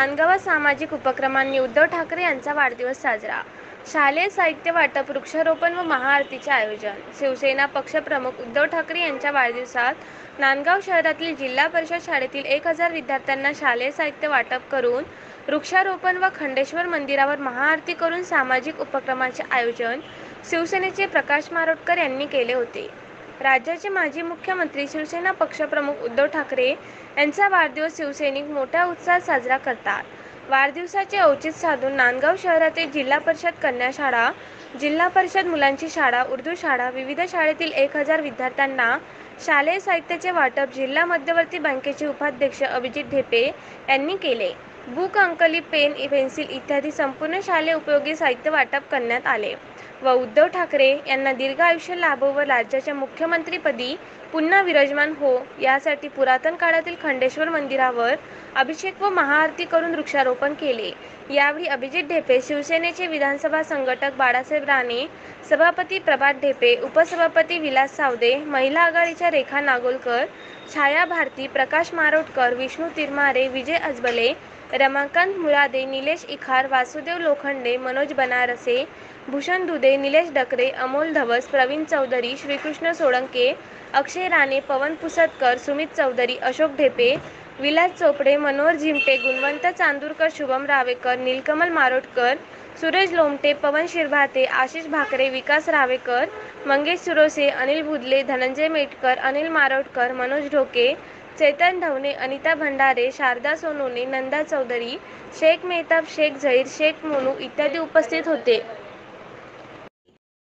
नांदगावात सामाजिक उपक्रमांनी उद्धव ठाकरे यांचा वाढदिवस साजरा. शालेय साहित्य वाटप, वृक्षारोपण व महाआरतीचे आयोजन. शिवसेना पक्षप्रमुख उद्धव ठाकरे यांच्या वाढदिवसात नांदगाव शहरातील जिल्हा परिषद शाळेतील 1000 विद्यार्थ्यांना शालेय साहित्य वाटप करून वृक्षारोपण व खंडेश्वर मंदिरावर महाआरती करून सामाजिक उपक्रमाचे आयोजन शिवसेनेचे प्रकाश मारोटकर यांनी केले होते. राज्याचे माजी मुख्यमंत्री, शिवसेना पक्षप्रमुख उद्धव ठाकरे यांचा वाढदिवस शिवसैनिक मोठ्या उत्साहात साजरा करतात. वाढदिवसाचे औचित्य साधून नांदगाव शहरातील जिल्हा परिषद कन्या शाळा, जिल्हा परिषद मुलांची शाळा, उर्दू शाळा, विविध शाळेतील 1000 विद्यार्थ्यांना शालेय साहित्याचे वाटप जिल्हा मध्यवर्ती बँकेचे उपाध्यक्ष अभिजित ढेपे यांनी केले. बुक, अंकली, पेन, पेन्सिल इत्यादी संपूर्ण शालेय उपयोगी साहित्य वाटप करण्यात आले व उद्धव ठाकरे यांना दीर्घ आयुष्य लाभो व राज्याच्या मुख्यमंत्रीपदी पुन्हा विराजमान हो यासाठी पुरातन काळातील खंडेश्वर मंदिरावर अभिषेक व महाआरती करून वृक्षारोपण केले. यावेळी अभिजित ढेपे, शिवसेनेचे विधानसभा संघटक बाळासाहेब राणे, सभापती प्रभात ढेपे, उपसभापती विलास सावदे, महिला आघाडीच्या रेखा नागोलकर, छाया भारती, प्रकाश मारोटकर, विष्णू तिरमारे, विजय अजबले, रमाकांत मुरादे, निलेश इखार, वासुदेव लोखंडे, मनोज बनारसे, भूषण दुधे, निलेश डकरे, अमोल धवस, प्रवीण चौधरी, श्रीकृष्ण सोळंके, अक्षय राणे, पवन पुसदकर, सुमित चौधरी, अशोक ढेपे, विलास चोपडे, मनोहर झिमटे, गुणवंत चांदूरकर, शुभम रावेकर, नीलकमल मारोटकर, सुरेश लोमटे, पवन शिरभाते, आशिष भाकरे, विकास रावेकर, मंगेश सुरोसे, अनिल भुदले, धनंजय मेटकर, अनिल मारोटकर, मनोज ढोके, चेतन ढवणे, अनिता भंडारे, शारदा सोनोने, नंदा चौधरी, शेख मेहताब, शेख झहीर, शेख मोनू इत्यादी उपस्थित होते.